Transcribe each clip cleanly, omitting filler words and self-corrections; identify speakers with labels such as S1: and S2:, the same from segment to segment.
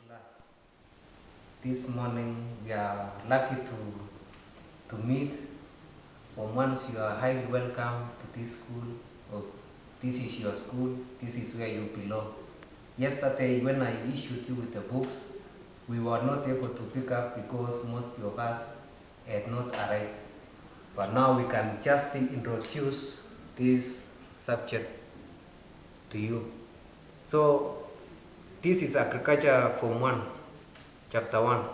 S1: class. This morning we are lucky to meet. For once you are highly welcome to this school. Oh, this is your school, this is where you belong. Yesterday when I issued you with the books, we were not able to pick up because most of us had not arrived. But now we can just introduce this subject to you. So this is Agriculture Form 1, Chapter 1,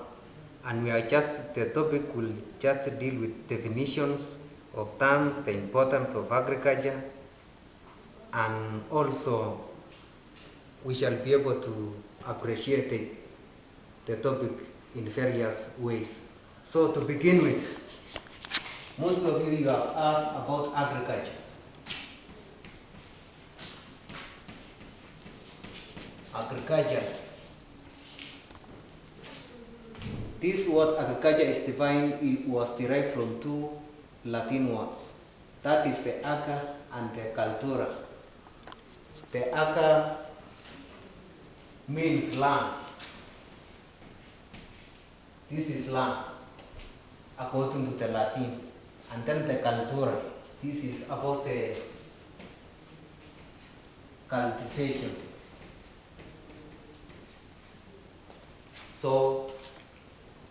S1: and the topic will just deal with definitions of terms, the importance of agriculture, and also we shall be able to appreciate the topic in various ways. So to begin with, most of you have asked about agriculture. Agriculture. This word agriculture is defined, it was derived from two Latin words. That is the agri and the cultura. The agri means land. This is land according to the Latin. And then the cultura. This is about the cultivation. So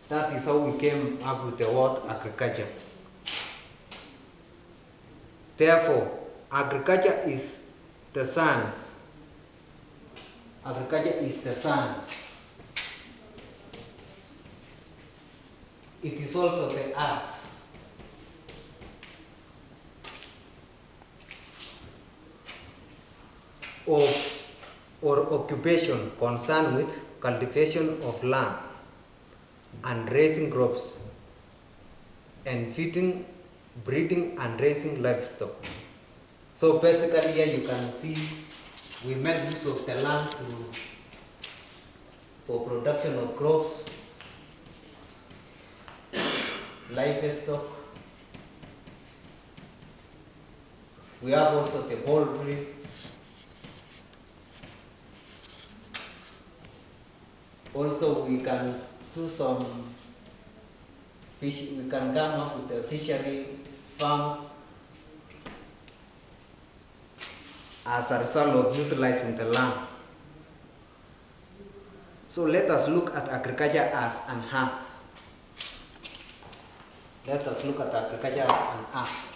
S1: that is how we came up with the word agriculture. Therefore, agriculture is the science. Agriculture is the science. It is also the art. Or occupation concerned with cultivation of land and raising crops and feeding, breeding and raising livestock. So basically here you can see we make use of the land for production of crops, livestock. We have also the poultry. Also we can do some fish, we can come up with a fishery farms as a result of utilizing the land. So let us look at agriculture as an art. Let us look at agriculture as an art.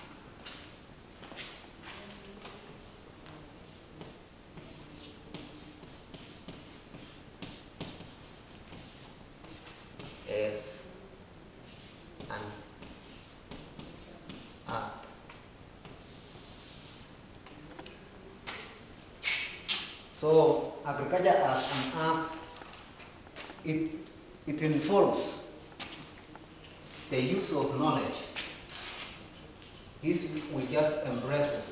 S1: As an art. So agriculture as an art, it involves the use of knowledge. This we just embraces.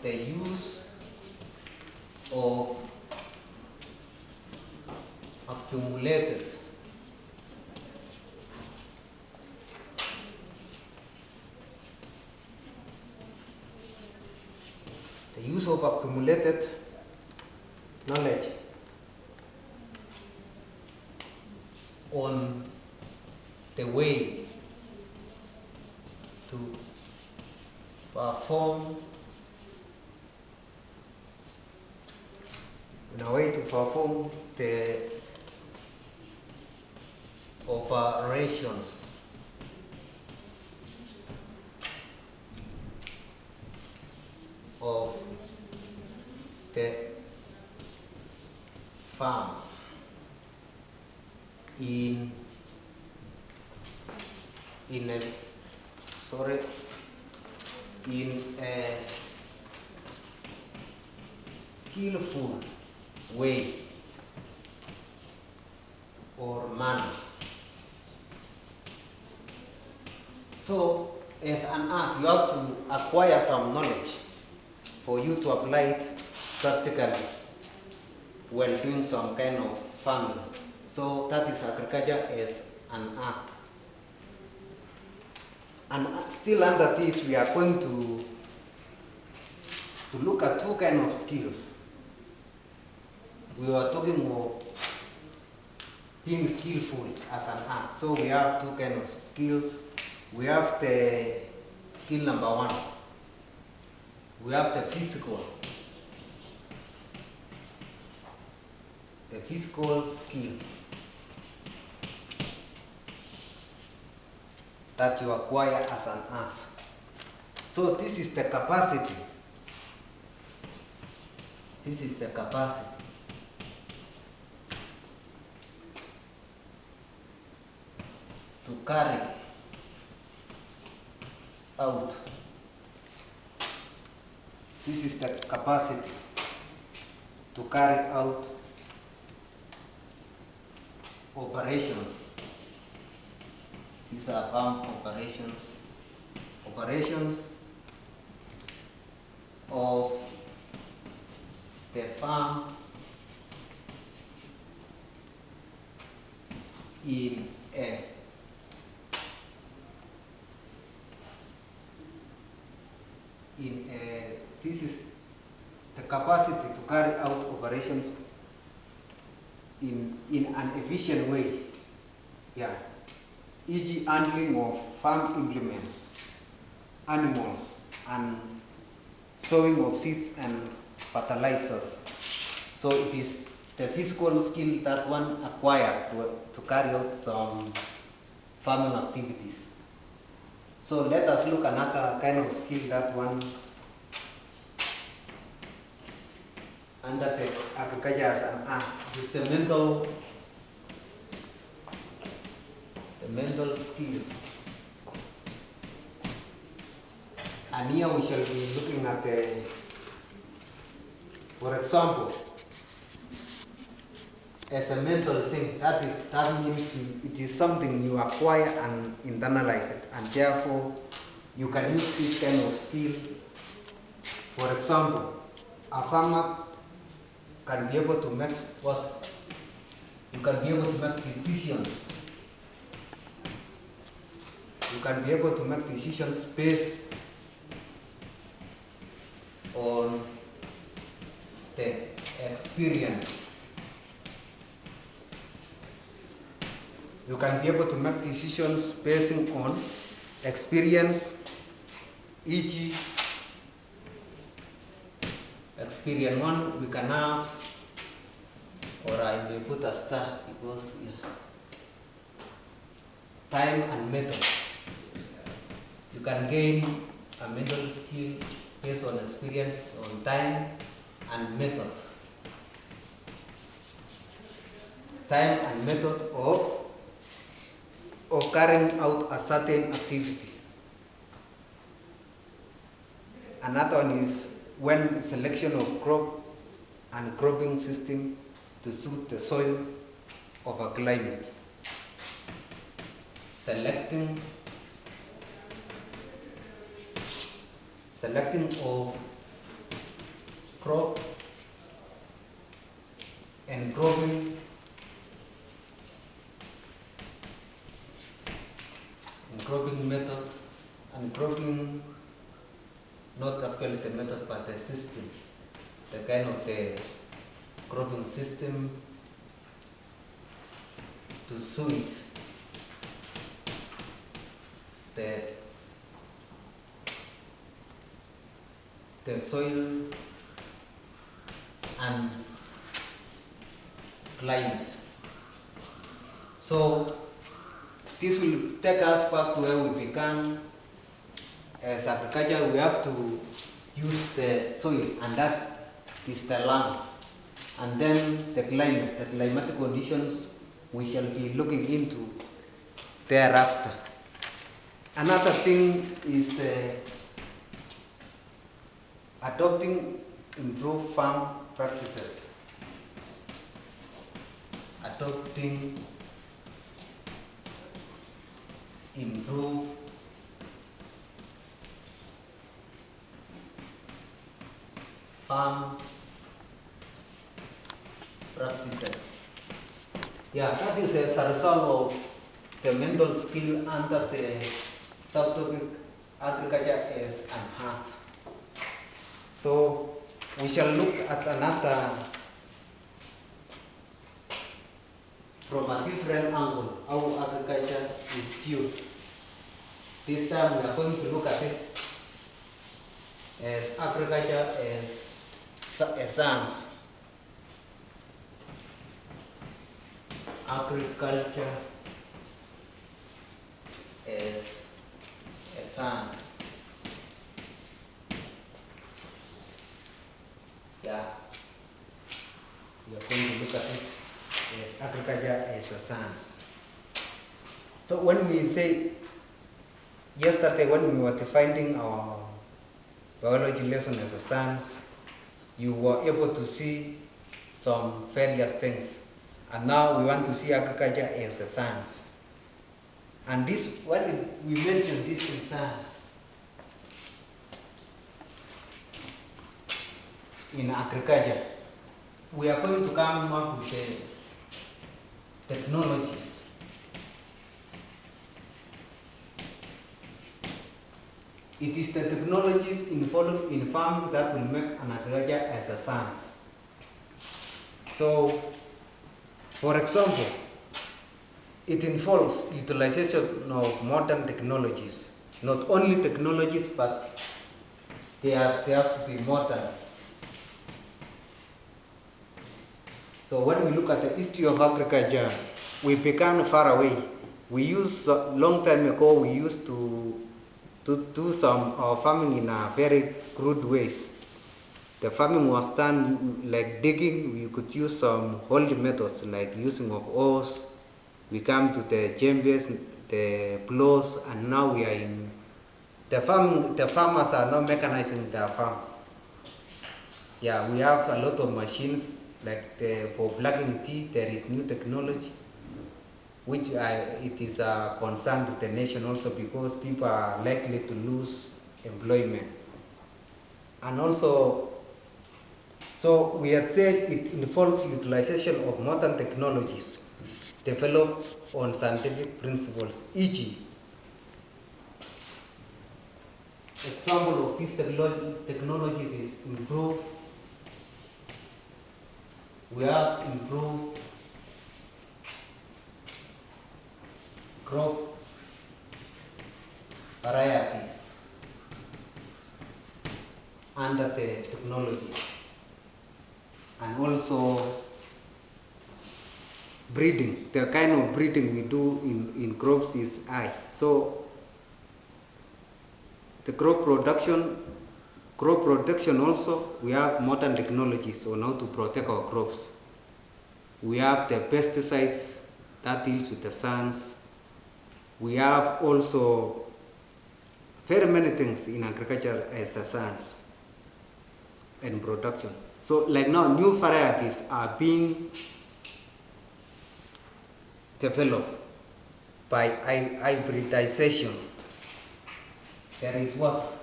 S1: The use of accumulated knowledge on the way to perform the operations of the farm in a skillful way or manner. So as an art you have to acquire some knowledge for you to apply it practically when doing some kind of farming. So that is agriculture as an art. And still under this we are going to to look at two kinds of skills. We were talking of being skillful as an art. So we have two kinds of skills. We have the skill number one. We have the physical. The physical skill that you acquire as an art. So this is the capacity. This is the capacity to carry out. This is the capacity to carry out operations. These are farm operations. Operations of the farm in a this is the capacity to carry out operations in an efficient way. Yeah. E.g. handling of farm implements, animals, and sowing of seeds and fertilizers. So it is the physical skill that one acquires to carry out some farming activities. So let us look at another kind of skill that one undertake agriculture as an art. It is the mental skills. And here we shall be looking at for example, as a mental thing, that means it is something you acquire and internalize it, and therefore you can use this kind of skill. For example, a farmer can be able to make what? You can be able to make decisions. You can be able to make decisions based on the experience. You can be able to make decisions based on experience, e.g. experience one we can have, or I may put a star because time and method. You can gain a mental skill based on experience, on time and method. Time and method of carrying out a certain activity. Another one is when selection of crop and cropping system to suit the soil of a climate. Selecting of crop and cropping method, and cropping, not actually the method but the system, the kind of the cropping system to suit the soil and climate. So this will take us back to where we began. As agriculture, we have to use the soil, and that is the land. And then the climate, the climatic conditions we shall be looking into thereafter. Another thing is adopting improved farm practices. Adopting improved farm practices. Yeah, that is as a result of the mental skill under the subtopic agriculture as an art. So we shall look at another from a different angle how agriculture is viewed. This time we are going to look at it as agriculture as a science. Agriculture as a science. Yeah, we are going to look at it as agriculture as a science. So when we say yesterday, when we were defining our biology lesson as a science, you were able to see some various things, and now we want to see agriculture as a science. And this, when we mention this in science, in agriculture, we are going to come up with the technologies. It is the technologies involved in farming that will make an agriculture as a science. So, for example, it involves utilization of modern technologies. Not only technologies, but they have to be modern. So when we look at the history of agriculture, we began far away. We used, long time ago, we used to do some farming in a very crude ways. The farming was done like digging. We could use some old methods like using of oars. We come to the jembes, the plows, and now we are in the farming. The farmers are now mechanizing their farms. Yeah, we have a lot of machines like for plugging tea. There is new technology, which it is a concern to the nation also, because people are likely to lose employment. And also, so we have said it involves utilization of modern technologies developed on scientific principles, e.g. example of these technologies is improved. We have improved crop varieties under the technology, and also breeding. The kind of breeding we do in crops is high. So the crop production also, we have modern technologies on how to protect our crops. We have the pesticides that deals with the science. We have also very many things in agriculture as a science and production. So like now, new varieties are being developed by hybridization. There is what?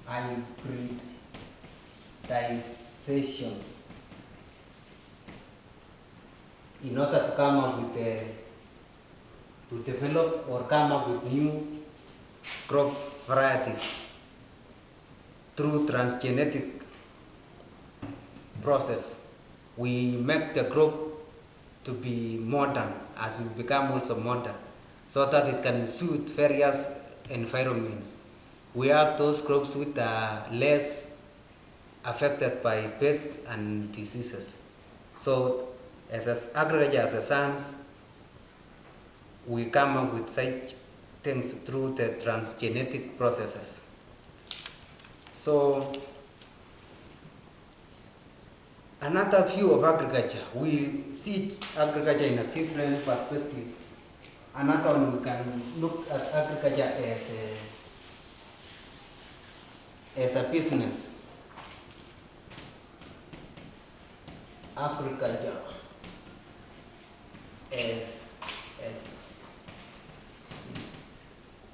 S1: Hybridization. In order to come up with to develop or come up with new crop varieties through transgenetic process, we make the crop to be modern as we become also modern, so that it can suit various environments. We have those crops which are less affected by pests and diseases. So as agriculture as a science, we come up with such things through the transgenetic processes. So another view of agriculture, we see agriculture in a different perspective. Another one, we can look at agriculture as a business. Agriculture as a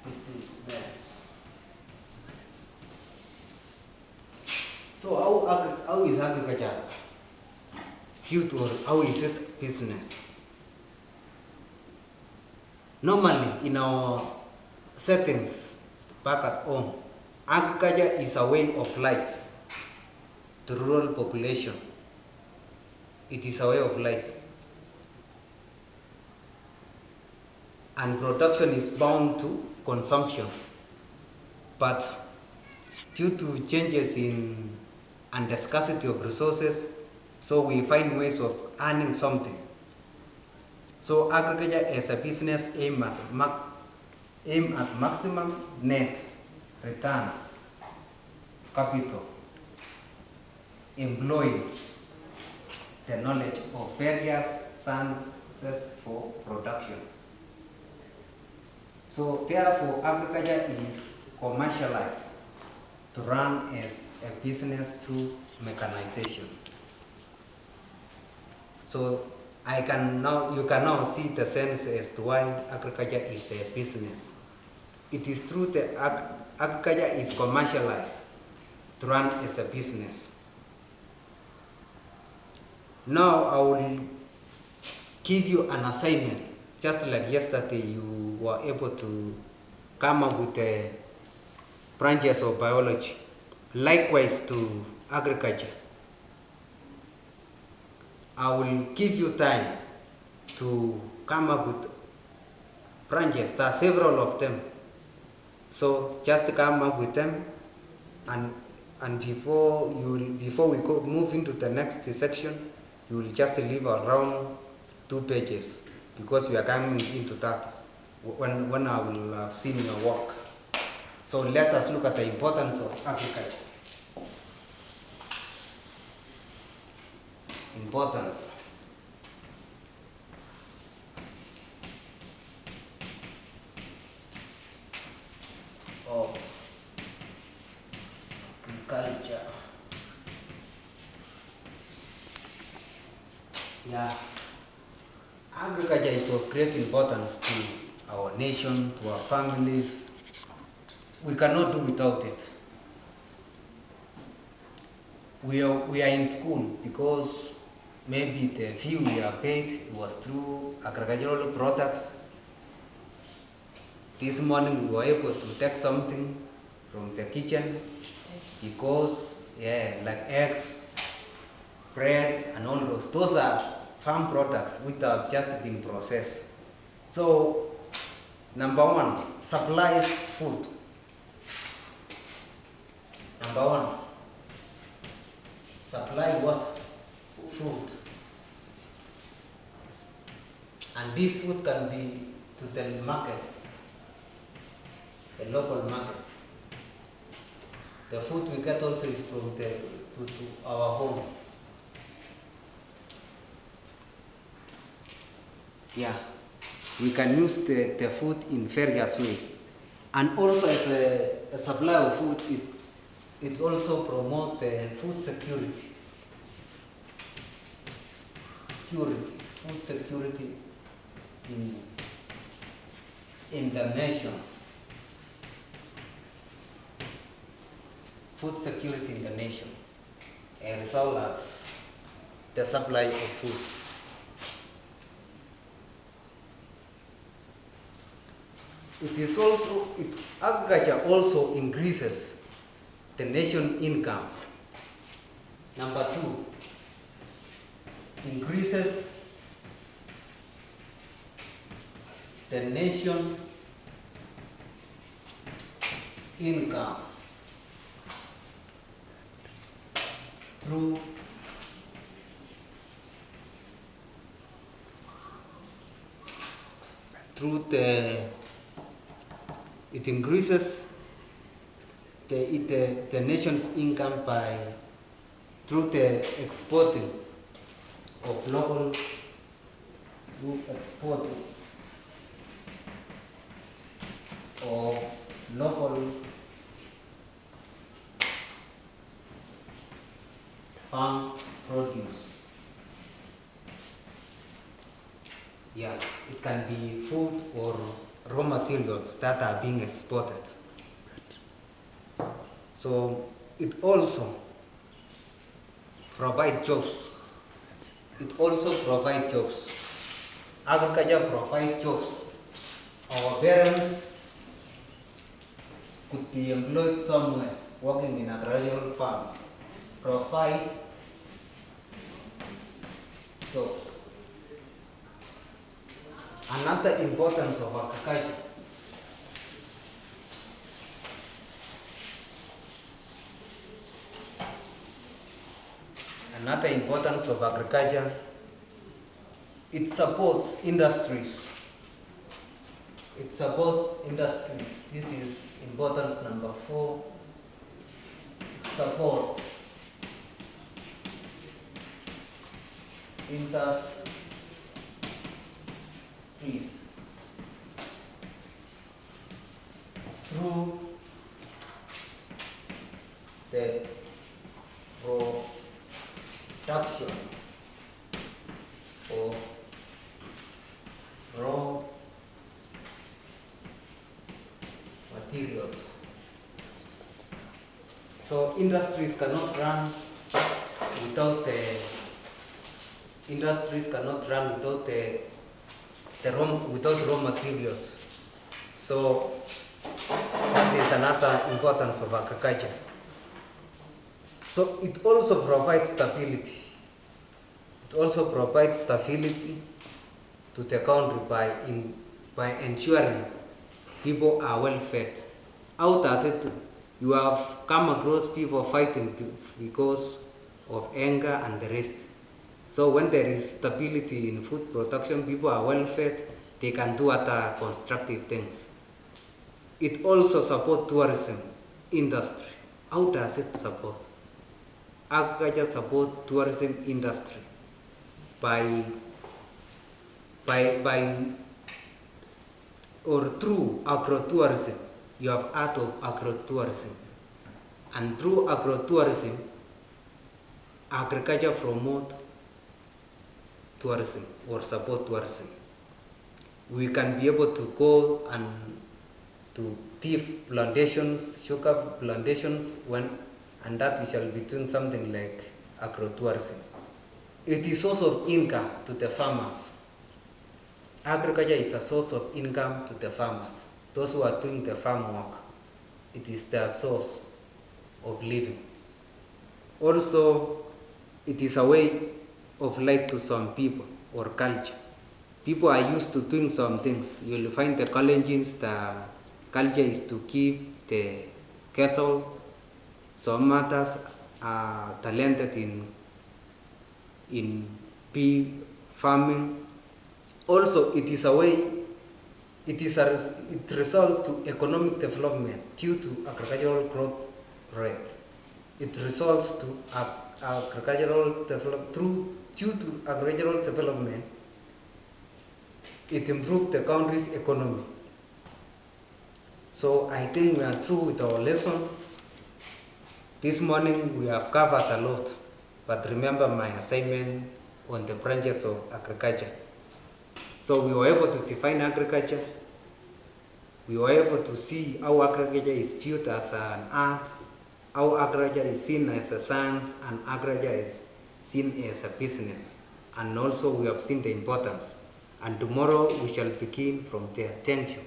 S1: business. So how is agriculture viewed, or how is it business? Normally in our settings back at home, Agriculture is a way of life to rural population. It is a way of life. And production is bound to consumption. But due to changes in and the scarcity of resources, so we find ways of earning something. So agriculture as a business aim at maximum net return capital, employing the knowledge of various sciences for production. So therefore agriculture is commercialized to run as a business through mechanization. So you can now see the sense as to why agriculture is a business. It is true that agriculture is commercialized to run as a business. Now I will give you an assignment. Just like yesterday you were able to come up with the branches of biology. Likewise to agriculture. I will give you time to come up with branches. There are several of them. So just come up with them, and before we move into the next section, you will just leave around 2 pages, because we are coming into that when I will have seen your work. So let us look at the importance of agriculture. Importance of culture. Yeah, agriculture is of great importance to our nation, to our families. We cannot do without it. We are in school because maybe the fee we are paid was through agricultural products. This morning we were able to take something from the kitchen because, like eggs, bread, and all those are farm products which have just been processed. So, number one, supplies food. Number one, supply what? Food. And this food can be to the markets, the local markets. The food we get also is from to our home. Yeah, we can use the food in various ways. And also as a supply of food, it also promotes the food security. Food security in the nation. Food security in the nation, as well as the supply of food. Agriculture also increases the nation income. Number two, increases the nation income through it increases the nation's income through the exporting of local farm produce. Yeah, it can be food or raw materials that are being exported. So it also provides jobs. Agriculture provides jobs. Our parents could be employed somewhere working in agricultural farms, provide jobs. Another importance of agriculture. Another importance of agriculture, it supports industries. It supports industries. This is importance number 4. It supports industries through the production of raw materials. So industries cannot run without raw materials. So that is another importance of agriculture. So it also provides stability. It also provides stability to the country by ensuring people are well fed. How does it do? You have come across people fighting because of anger and the rest. So when there is stability in food production, people are well fed, they can do other constructive things. It also supports tourism industry. How does it support? Agriculture supports tourism industry through agrotourism. You have art of agrotourism, and through agrotourism, agriculture promote tourism or support tourism. We can be able to go and to tea plantations, sugar plantations, and that we shall be doing something like agrotourism. It is source of income to the farmers. Agriculture is a source of income to the farmers. Those who are doing the farm work, it is their source of living. Also, it is a way of life to some people or culture. People are used to doing some things. You will find the Kalenjins, the culture is to keep the cattle. Some others are talented in bee farming. Also, it is a way, it results to economic development due to agricultural growth rate. It results to agricultural development due to agricultural development. It improves the country's economy. So I think we are through with our lesson. This morning we have covered a lot, but remember my assignment on the branches of agriculture. So we were able to define agriculture. We were able to see how agriculture is viewed as an art, how agriculture is seen as a science, and agriculture is seen as a business. And also we have seen the importance. And tomorrow we shall begin from there. Thank you.